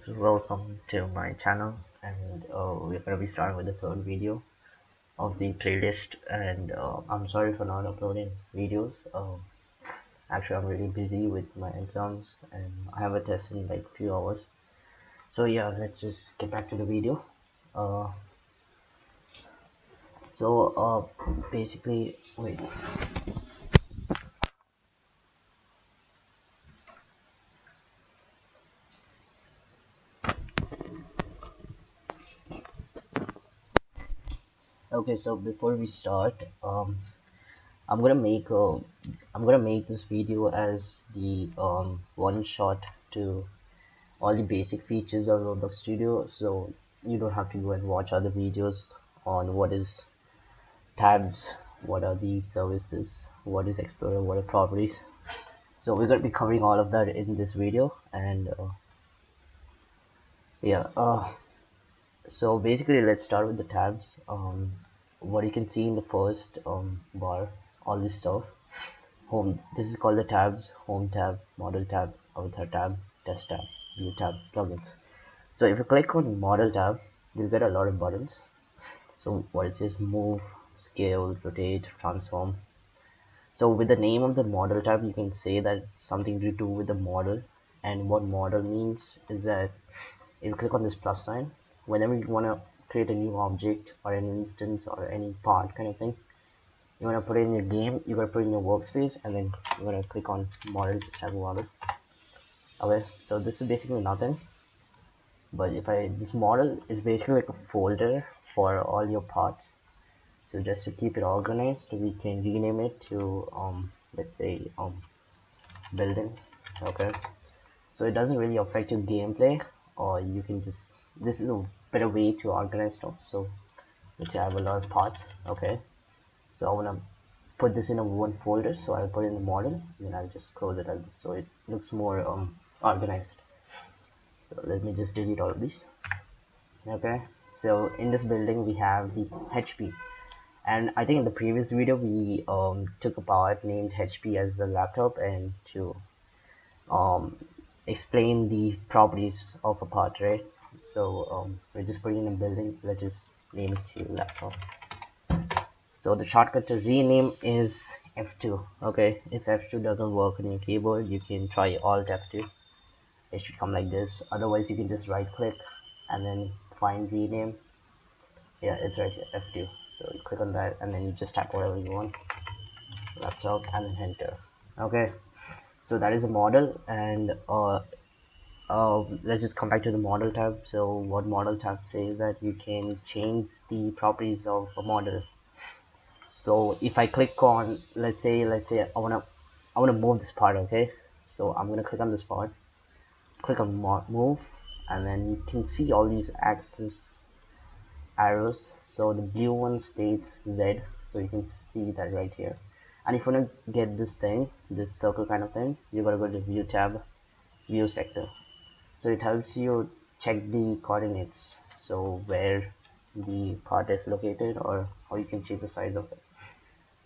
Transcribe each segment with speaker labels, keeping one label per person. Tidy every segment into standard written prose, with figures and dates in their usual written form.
Speaker 1: guys, welcome to my channel, and we're gonna be starting with the third video of the playlist. And I'm sorry for not uploading videos. Actually, I'm really busy with my exams, and I have a test in like a few hours. So yeah, let's just get back to the video. Uh, Basically, wait. Okay, so before we start, I'm gonna make a I'm gonna make this video as the one shot to all the basic features of Roblox Studio, so you don't have to go and watch other videos on what is tabs, what are the services, what is Explorer, what are properties. So we're gonna be covering all of that in this video, and yeah. So basically, let's start with the tabs. What you can see in the first bar, all this stuff. Home. This is called the tabs: home tab, model tab, avatar tab, test tab, view tab, plugins. So if you click on model tab, you'll get a lot of buttons. So what it says: move, scale, rotate, transform. So with the name of the model tab, you can say that it's something to do with the model. And what model means is that if you click on this plus sign, whenever you want to create a new object or an instance or any part kind of thing, you want to put it in your game, you gotta put it in your workspace, and then you're gonna click on model, just have a model. Okay, so this is basically nothing, but if I this model is basically like a folder for all your parts. So just to keep it organized, we can rename it to let's say building. Okay, so it doesn't really affect your gameplay, or you can just, this is a better way to organize stuff. So let's say I have a lot of parts. Okay, so I want to put this in a one folder, so I'll put in the model, then I'll just close it like this, so it looks more organized. So let me just delete all of these. Okay, so in this building we have the HP, and I think in the previous video we took a part named HP as the laptop, and to um, explain the properties of a part, right? So we're just putting in a building, let's just name it to laptop. So the shortcut to rename is F2. Okay, if F2 doesn't work on your keyboard, you can try Alt F2. It should come like this. Otherwise, you can just right click and then find rename. Yeah, it's right here, F2. So you click on that and then you just type whatever you want, laptop, and then enter. Okay, so that is a model, and let's just come back to the model tab. So what model tab says that you can change the properties of a model. So if I click on, let's say I wanna move this part. Okay, so I'm gonna click on this part, click on move, and then you can see all these axis arrows. So the blue one states Z, so you can see that right here. And if you want to get this thing, this circle kind of thing, you gotta go to view tab, view sector. So it helps you check the coordinates, so where the part is located or how you can change the size of it.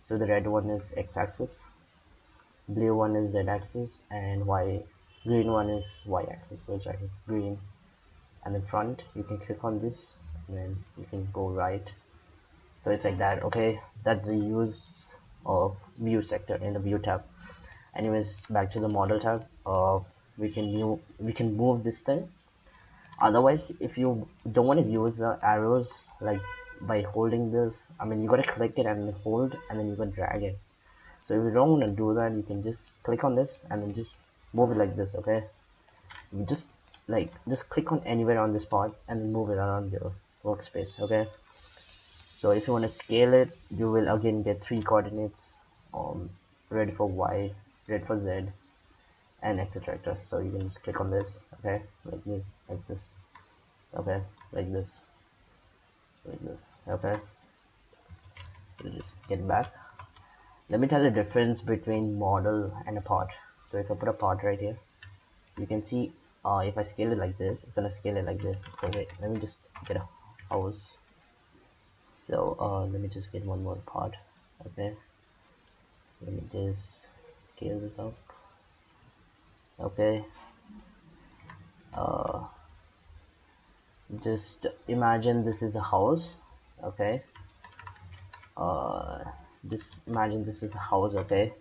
Speaker 1: So the red one is x-axis, blue one is z-axis, and green one is y-axis. So it's right here, green. And in front, you can click on this, and then you can go right. So it's like that. Okay, that's the use of view sector in the view tab. Anyways, back to the model tab. We can move this thing. Otherwise, if you don't want to use the arrows like by holding this, I mean, you gotta click it and hold, and then you can drag it. So if you don't want to do that, you can just click on this and then just move it like this. Okay, you just click on anywhere on this part and then move it around your workspace. Okay, so if you want to scale it, you will again get three coordinates, red for y, red for z, and etc. So you can just click on this. Okay, like this, like this. Okay, like this, like this. Okay, so just get back. Let me tell the difference between model and a part. So if I put a part right here, you can see if I scale it like this, it's gonna scale it like this. So wait, let me just get a house. So let me just get one more part. Okay, let me just scale this up. Okay, just imagine this is a house. Okay, uh just imagine this is a house. Okay,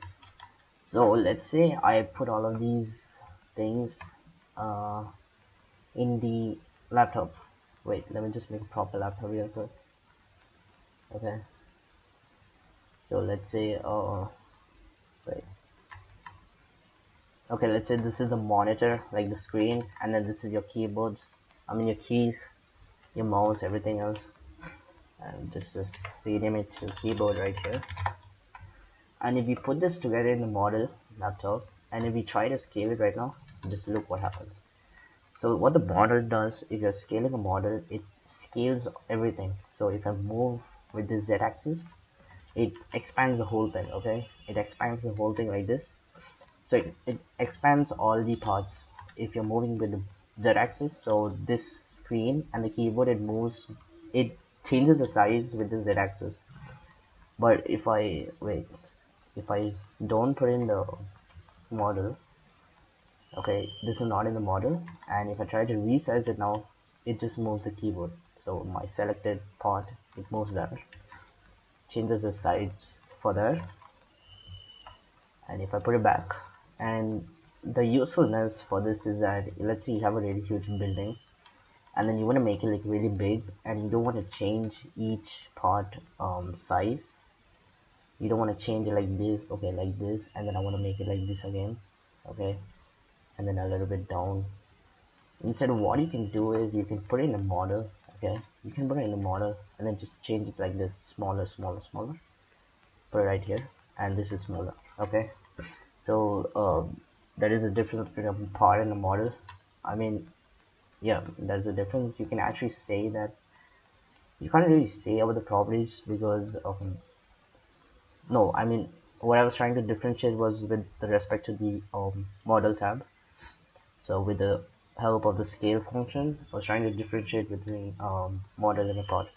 Speaker 1: so let's say I put all of these things uh in the laptop. Wait, let me just make a proper laptop real quick. Okay, so let's say wait, okay, let's say this is the monitor, like the screen, and then this is your keyboards, I mean your keys, your mouse, everything else. And just rename it to keyboard right here. And if we put this together in the model laptop, and if we try to scale it right now, just look what happens. So what the model does, if you're scaling a model, it scales everything. So if I move with the z-axis, it expands the whole thing. Okay, it expands the whole thing like this. So it expands all the parts. If you're moving with the z-axis, so this screen and the keyboard, it moves, it changes the size with the z-axis. But if I wait, if I don't put in the model, okay, this is not in the model, and if I try to resize it now, it just moves the keyboard. So my selected part, it moves there, changes the size for there. And if I put it back, and the usefulness for this is that, let's say you have a really huge building, and then you want to make it like really big, and you don't want to change each part size. You don't want to change it like this, okay, like this, and then I want to make it like this again, okay, and then a little bit down. Instead, what you can do is you can put it in a model. Okay, you can put it in a model and then just change it like this, smaller, smaller, smaller. Put it right here, and this is smaller. Okay, so that is a difference between a part and a model. I mean, yeah, there's a difference. You can actually say that you can't really say about the properties because no, I mean, what I was trying to differentiate was with the respect to the model tab. So with the help of the scale function, I was trying to differentiate between model and a part.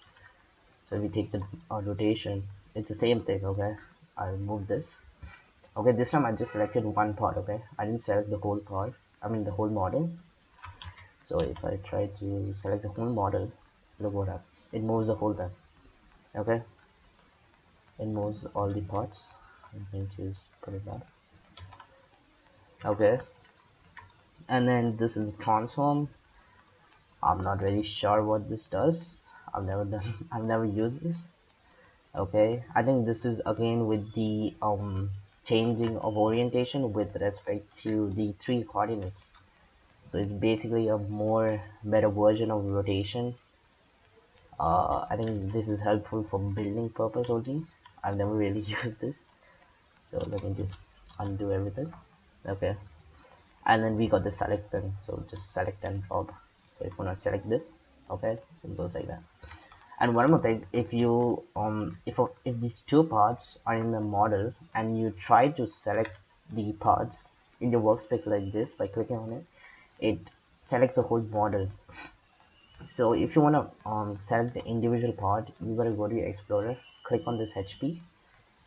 Speaker 1: So if we take the rotation, it's the same thing. Okay, I move this. Okay, this time I just selected one part. Okay, I didn't select the whole part, I mean the whole model. So if I try to select the whole model, look what happens, it moves the whole thing. Okay, it moves all the parts. I'm going to just put it back. Okay, and then this is transform. I'm not really sure what this does. I've never done I've never used this. Okay, I think this is again with the changing of orientation with respect to the 3 coordinates. So it's basically a more better version of rotation. I think this is helpful for building purpose only. I've never really used this. So let me just undo everything. Okay, and then we got the select thing. So just select and drop. So if we're not select this, okay, it goes like that. And one more thing, if you if these two parts are in the model and you try to select the parts in your workspace like this by clicking on it, it selects the whole model. So if you want to select the individual part, you gotta go to your explorer, click on this HP,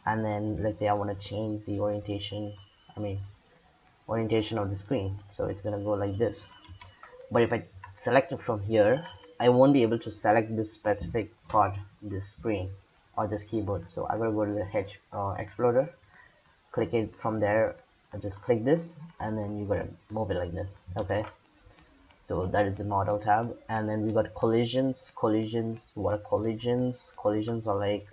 Speaker 1: and then let's say I want to change the orientation, I mean orientation of the screen, so it's gonna go like this. But if I select it from here, I won't be able to select this specific part, this screen or this keyboard. So I gotta go to the H Explorer, click it from there, and just click this, and then you gotta move it like this. Okay, so that is the model tab. And then we got collisions. What are collisions? Collisions are like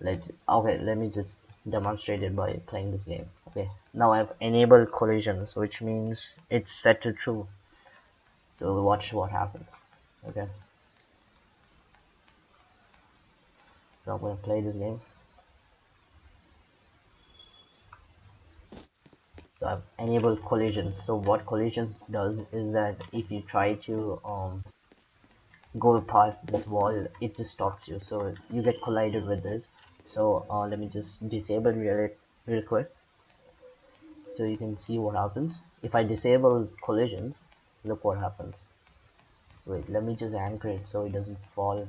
Speaker 1: let me just demonstrate it by playing this game. Okay, now I've enabled collisions, which means it's set to true. So watch what happens. Okay, so I'm gonna play this game. So I've enabled collisions. So what collisions does is that if you try to go past this wall, it just stops you, so you get collided with this. So let me just disable real quick so you can see what happens. If I disable collisions, look what happens. Wait, let me just anchor it so it doesn't fall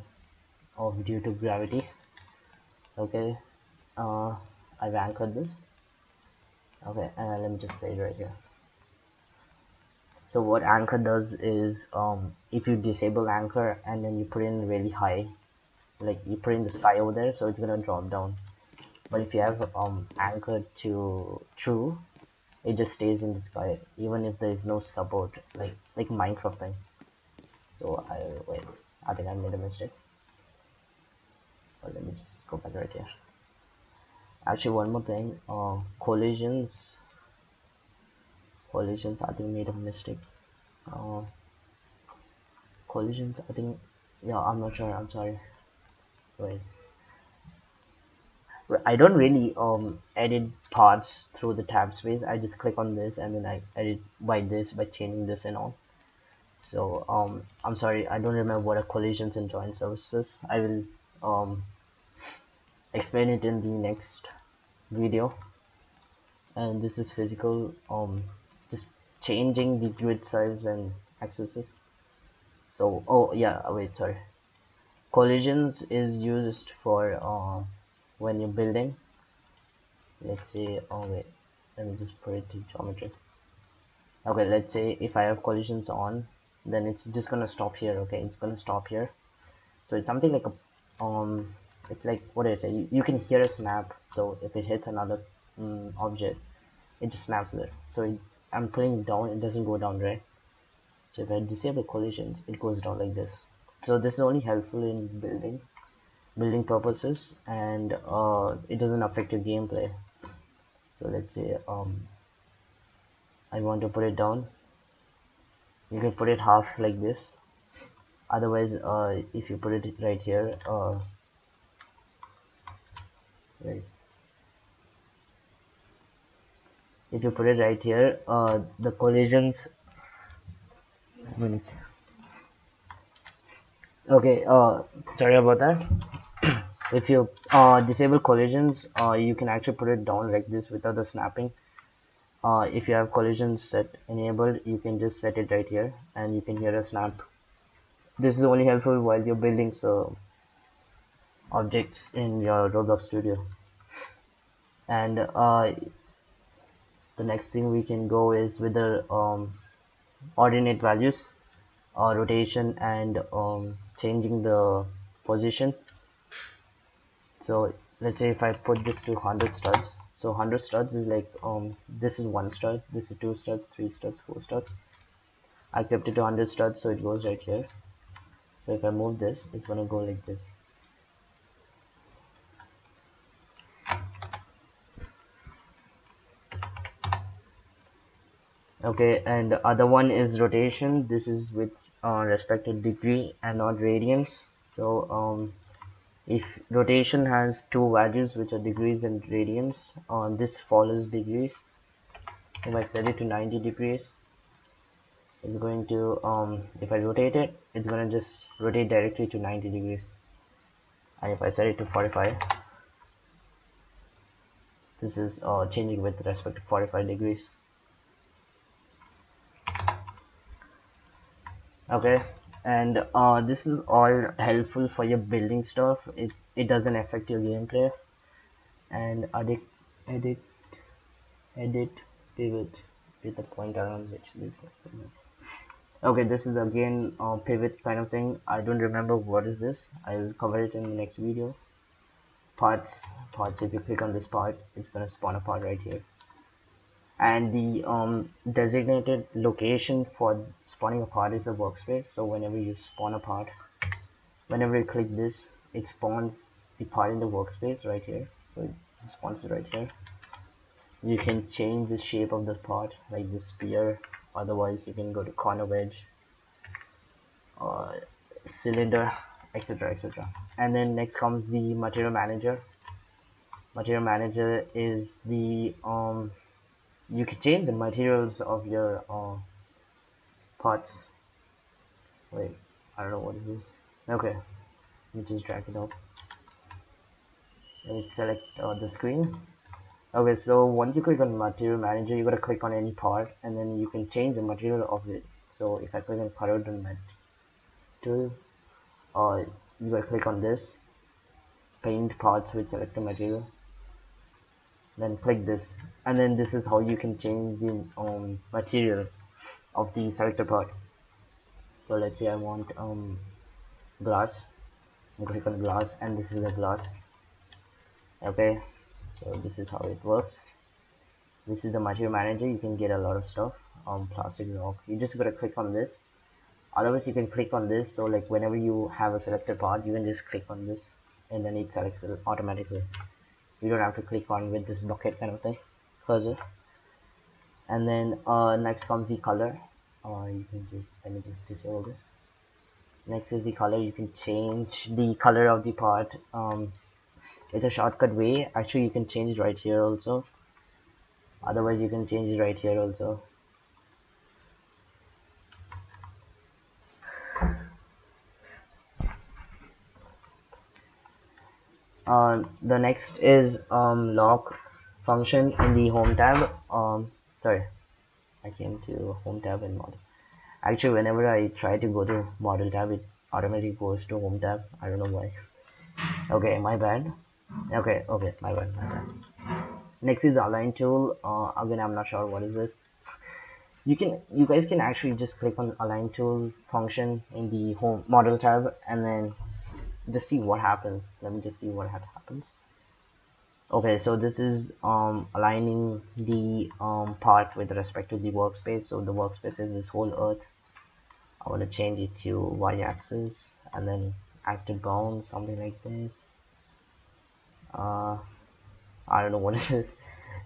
Speaker 1: off due to gravity. Okay, I've anchored this. Okay, and let me just play it right here. So what anchor does is, if you disable anchor and then you put in really high, like you put in the sky over there, so it's gonna drop down. But if you have anchor to true, it just stays in the sky even if there is no support, like Minecraft thing. So wait, I think I made a mistake. But let me just go back right here. Actually, one more thing, collisions, I think made a mistake. uh, Collisions, I think, yeah, I'm not sure, I'm sorry. Wait, I don't really edit parts through the tab space. I just click on this and then I edit by changing this and all. So I'm sorry, I don't remember what are collisions and joint services. I will explain it in the next video. And this is physical, just changing the grid size and accesses. So oh yeah, wait, sorry. Collisions is used for when you're building. Let's say, oh wait, let me just put it to geometry. Okay, let's say if I have collisions on, then it's just gonna stop here. Okay, it's gonna stop here. So it's something like a it's like, what do I say, you can hear a snap. So if it hits another object, it just snaps there. So I'm putting it down, it doesn't go down, right? So if I disable collisions, it goes down like this. So this is only helpful in building purposes, and it doesn't affect your gameplay. So let's say I want to put it down. You can put it half like this. Otherwise, if you put it right here, right, if you put it right here, the collisions. Minutes. Okay, sorry about that. If you disable collisions, you can actually put it down like this without the snapping. If you have collisions set enabled, you can just set it right here and you can hear a snap. This is only helpful while you're building objects in your Roblox Studio. And the next thing we can go is with the ordinate values, rotation, and changing the position. So let's say if I put this to 100 studs, so 100 studs is like, this is 1 stud, this is 2 studs, 3 studs, 4 studs. I kept it to 100 studs, so it goes right here. So if I move this, it's gonna go like this. Okay, and the other one is rotation. This is with respect to degree and not radians. So if rotation has two values, which are degrees and radians, this follows degrees. If I set it to 90 degrees, it's going to, if I rotate it, it's gonna just rotate directly to 90 degrees. And if I set it to 45, this is changing with respect to 45 degrees. Okay, and this is all helpful for your building stuff. It doesn't affect your gameplay. And edit pivot with a point around which this. Okay, this is again pivot kind of thing. I don't remember what is this. I'll cover it in the next video. Parts. If you click on this part, it's gonna spawn a part right here. And the designated location for spawning a part is the workspace. So whenever you spawn a part, whenever you click this, it spawns the part in the workspace right here. So it spawns it right here. You can change the shape of the part, like the spear. Otherwise you can go to corner wedge, cylinder, etc, etc. And then next comes the material manager. Material manager is the you can change the materials of your parts. Wait, I don't know what is this. Okay, let me just drag it up. Let me select the screen. Okay, so once you click on material manager, you gotta click on any part and then you can change the material of it. So if I click on corroded metal, you gotta click on this, paint parts with selected material, then click this, and then this is how you can change the material. of the selected part. So let's say I want glass. I'm click on glass, and this is a glass. Okay, so this is how it works. This is the material manager. You can get a lot of stuff. Plastic rock. You just gotta click on this. Otherwise, you can click on this. So like whenever you have a selected part, you can just click on this, and then it selects it automatically. You don't have to click on with this bucket kind of thing, cursor. And then next comes the color. You can just let me just disable this. Next is the color. You can change the color of the part. It's a shortcut way. Actually, you can change it right here also. Otherwise, you can change it right here also. The next is lock function in the home tab. Sorry, I came to home tab and model. Actually, whenever I try to go to model tab, it automatically goes to home tab. I don't know why. Okay, my bad. Okay, my bad. Next is the align tool. Again, I'm not sure what is this. You guys can actually just click on align tool function in the home model tab, and then just see what happens. Let me just see what happens. Okay, so this is aligning the part with respect to the workspace. So the workspace is this whole earth. I want to change it to y-axis, and then active bound, something like this. I don't know what it is.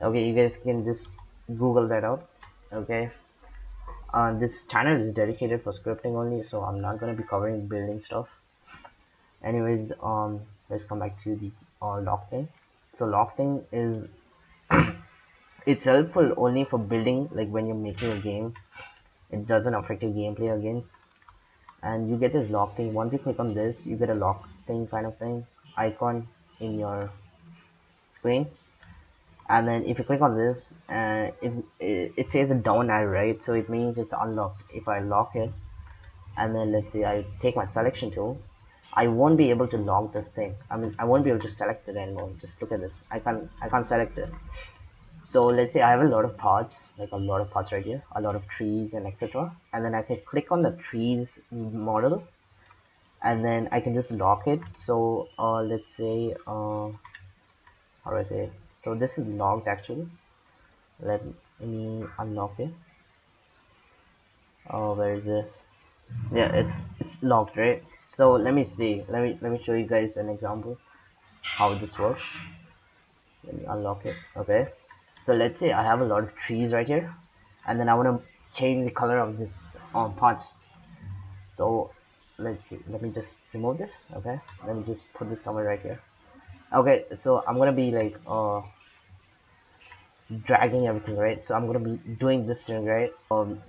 Speaker 1: Okay, you guys can just Google that out. Okay, this channel is dedicated for scripting only, so I'm not going to be covering building stuff. Anyways, let's come back to the lock thing. So lock thing is it's helpful only for building, like when you're making a game. It doesn't affect your gameplay again. And you get this lock thing. Once you click on this, you get a lock thing kind of thing icon in your screen. And then if you click on this, it says a down arrow, right? So it means it's unlocked. If I lock it, and then let's say I take my selection tool, I won't be able to lock this thing. I mean, I won't be able to select it anymore. Just look at this. I can't select it. So let's say I have a lot of parts, like a lot of parts right here, a lot of trees and etc. And then I can click on the trees model, and then I can just lock it. So let's say how do I say it? So this is locked actually. Let me unlock it. Oh, where is this? Yeah, it's locked, right? So let me see. Let me show you guys an example how this works. Let me unlock it. Okay. So let's say I have a lot of trees right here, and then I want to change the color of this parts. So let's see. Let me just remove this. Okay. Let me just put this somewhere right here. Okay. So I'm gonna be like dragging everything, right? So I'm gonna be doing this thing, right?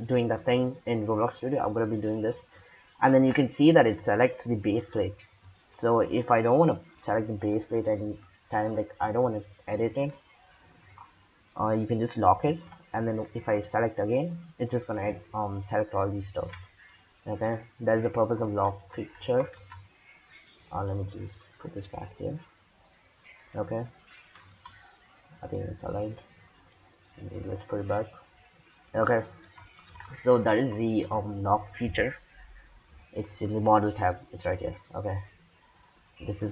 Speaker 1: Doing that thing in Roblox Studio. I'm gonna be doing this, and then you can see that it selects the base plate. So if I don't want to select the base plate any time, like I don't want to edit it, you can just lock it, and then if I select again, it's just gonna select all these stuff. Okay, that is the purpose of lock feature. Let me just put this back here. Okay, I think it's aligned. Let's put it back. Okay, so that is the lock feature. It's in the model tab. It's right here. Okay, this is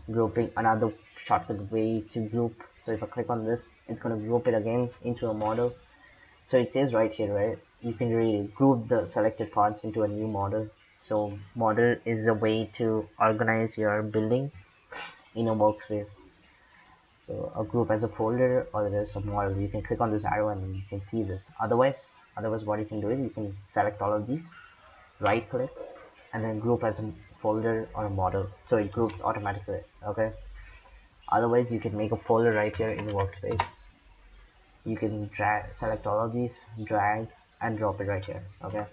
Speaker 1: grouping, another shortcut way to group. So if I click on this, it's going to group it again into a model. So it says right here, right, you can really group the selected parts into a new model. So model is a way to organize your buildings in a workspace. So a group as a folder, or there's a model. You can click on this arrow and you can see this. Otherwise what you can do is you can select all of these, right click, and then group as a folder or a model, so it groups automatically. Okay, otherwise you can make a folder right here in the workspace. You can select all of these, drag and drop it right here. Okay,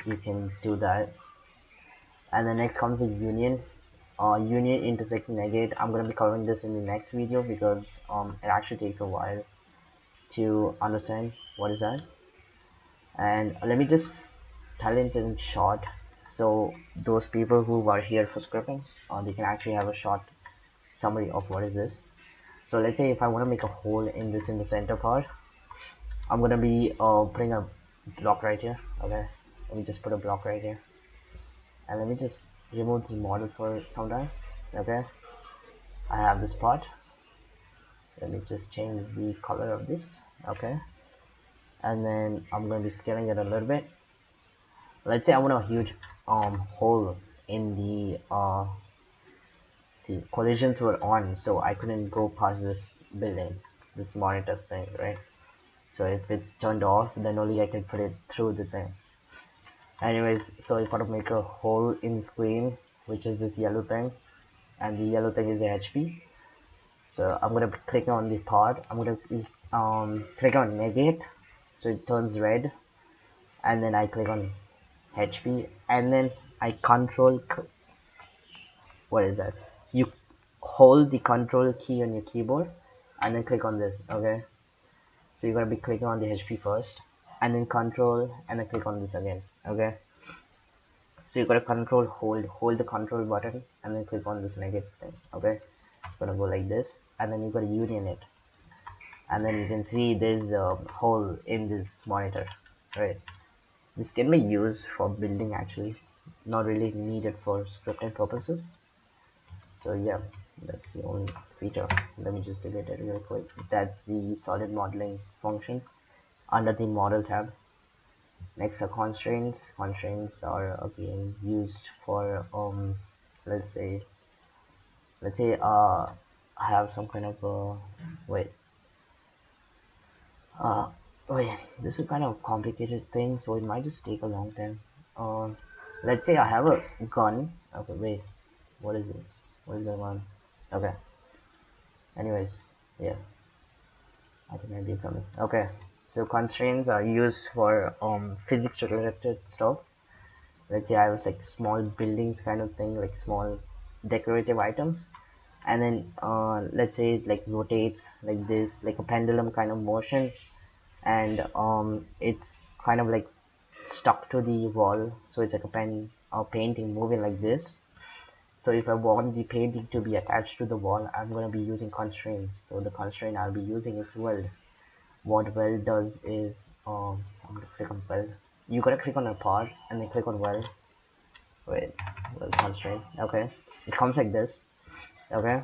Speaker 1: you can do that. And then next comes the union. Union intersect negate. I'm going to be covering this in the next video because it actually takes a while to understand what is that. And let me just tell it in short, so those people who are here for scripting, they can actually have a short summary of what is this. So let's say if I want to make a hole in the center part, I'm gonna be putting a block right here. Okay, let me just put a block right here, and let me just remove this model for some time. Okay, I have this part. Let me just change the color of this. Okay, and then I'm going to be scaling it a little bit. Let's say I want a huge hole in the see, collisions were on, so I couldn't go past this building, this monitor thing, right? So if it's turned off, then only I can put it through the thing. Anyways, so if I want to make a hole in the screen, which is this yellow thing, and the yellow thing is the HP. So I'm gonna click on the part. I'm gonna click on negate, so it turns red, and then I click on HP, and then I control. What is that? You hold the control key on your keyboard, and then click on this. Okay. So you're gonna be clicking on the HP first, and then control, and then click on this again. Okay. So you gotta control hold the control button, and then click on this negative thing. Okay. It's gonna go like this, and then you gotta union it, and then you can see there's a hole in this monitor, right? This can be used for building actually, not really needed for scripting purposes. So yeah, that's the only feature. Let me just delete it real quick. That's the solid modeling function under the model tab. Next are constraints. Constraints are again used for let's say I have some kind of wait uh wait, this is kind of a complicated thing, so it might just take a long time. Let's say I have a gun. Okay, wait, what is this? What is going on? Okay, anyways, yeah, I think I did something. Okay, so constraints are used for physics related stuff. Let's say I was like small buildings kind of thing, like small decorative items, and then let's say it like rotates like this, like a pendulum kind of motion, and it's kind of like stuck to the wall, so it's like a pen or painting moving like this. So if I want the painting to be attached to the wall, I'm going to be using constraints. So the constraint I'll be using is weld. What weld does is I'm going to click on weld. You gotta click on a part and then click on weld. Wait, weld constraint. Okay, it comes like this. Okay,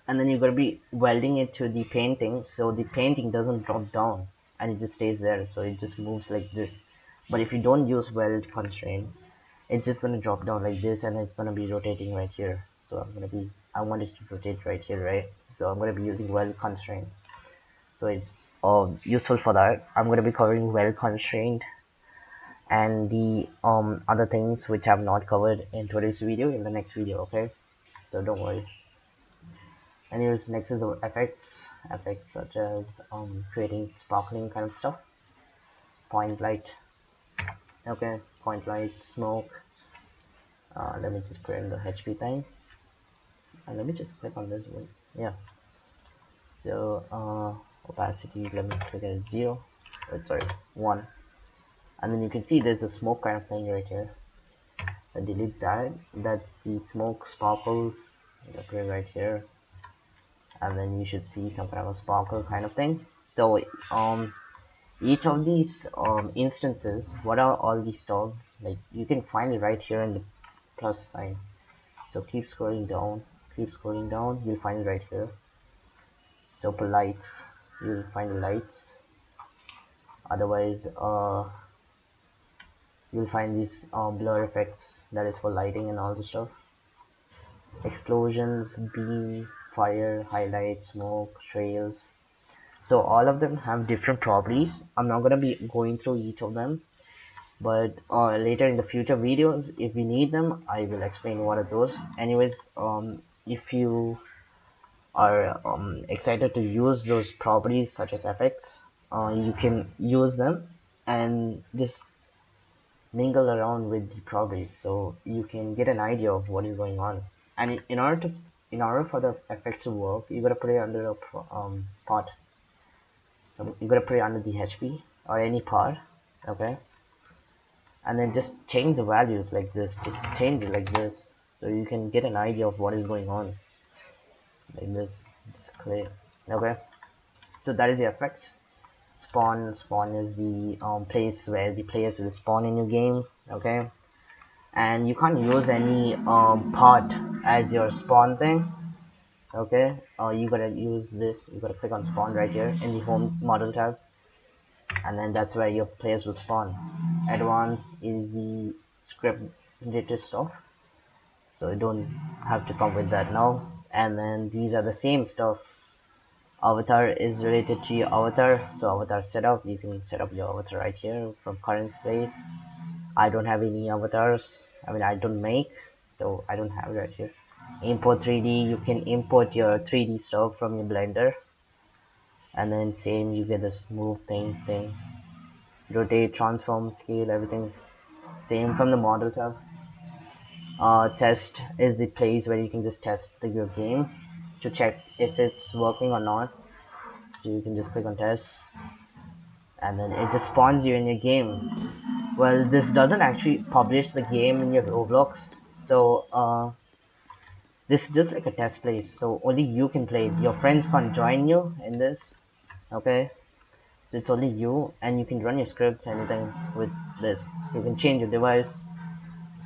Speaker 1: and then you're gonna be welding it to the painting, so the painting doesn't drop down and it just stays there, so it just moves like this. But if you don't use weld constraint, it's just gonna drop down like this, and it's gonna be rotating right here. So I want it to rotate right here, right? So I'm gonna be using weld constraint. So it's useful for that. I'm gonna be covering weld constraint and the other things which I've not covered in today's video in the next video. Okay, so don't worry. Anyways, next is the effects such as creating sparkling kind of stuff, point light. Okay, point light, smoke. Let me just put in the HP thing, and let me just click on this one. Yeah, so opacity, let me click at 0, sorry, 1, and then you can see there's a smoke kind of thing right here. I delete that. That's the smoke sparkles. I put it right here, and then you should see some kind of a sparkle kind of thing. So each of these instances, what are all these stuff, like you can find it right here in the plus sign. So keep scrolling down, you'll find it right here. So for lights, you'll find the lights. Otherwise you'll find these blur effects, that is for lighting and all the stuff. Explosions, beam, fire, highlight, smoke, trails. So all of them have different properties. I'm not going to be going through each of them, but later in the future videos, if you need them, I will explain what are those. Anyways, if you are excited to use those properties such as effects, you can use them and just mingle around with the properties, so you can get an idea of what is going on. And in order for the effects to work, you gotta put it under a part. So you gotta put it under the HP or any part. Okay, and then just change the values like this, just change it like this, so you can get an idea of what is going on like this. Just clear. Okay, so that is the effects. Spawn is the place where the players will spawn in your game. Okay, and you can't use any part as your spawn thing. Okay, you gotta use this. You gotta click on spawn right here in the home model tab, and then that's where your players will spawn. Advanced is the script related stuff, so you don't have to come with that now. And then these are the same stuff. Avatar is related to your avatar, so avatar setup, you can set up your avatar right here from current place. I don't have any avatars, I mean I don't make, so I don't have it right here. Import 3D, you can import your 3D stuff from your blender, and then same, you get this move thing, rotate, transform, scale, everything same from the model tab. Test is the place where you can just test your game to check if it's working or not, so you can just click on test, and then it just spawns you in your game. Well, this doesn't actually publish the game in your Roblox, so this is just like a test place, so only you can play it. Your friends can't join you in this. Okay, so it's only you, and you can run your scripts, anything with this. You can change your device,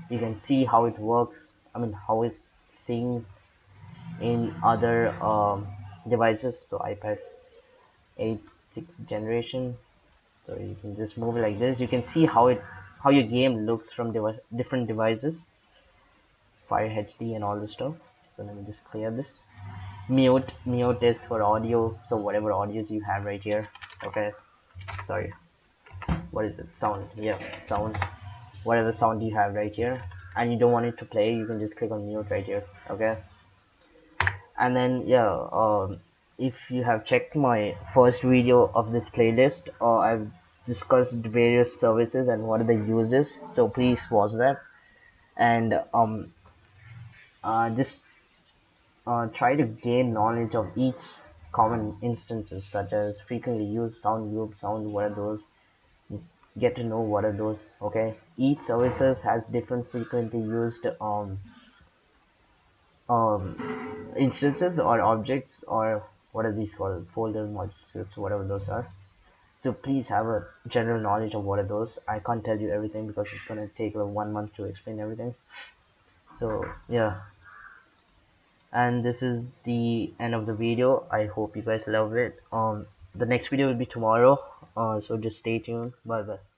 Speaker 1: you can see how it works, I mean how it's synced in other devices. So iPad 8 6th generation, so you can just move it like this. You can see how your game looks from different devices, Fire HD and all this stuff. So let me just clear this. Mute is for audio, so whatever audios you have right here. Okay, sorry, what is it, sound, yeah, sound, whatever sound you have right here, and you don't want it to play, you can just click on mute right here. Okay, and then yeah, if you have checked my first video of this playlist, I've discussed various services and what are the uses, so please watch that. And just try to gain knowledge of each common instances, such as frequently used, sound group, sound, what are those. Just get to know what are those. Okay, each services has different frequently used instances or objects, or what are these called, folder, module scripts, whatever those are. So please have a general knowledge of what are those. I can't tell you everything because it's gonna take like 1 month to explain everything. So yeah, and this is the end of the video. I hope you guys love it. The next video will be tomorrow, so just stay tuned. Bye bye.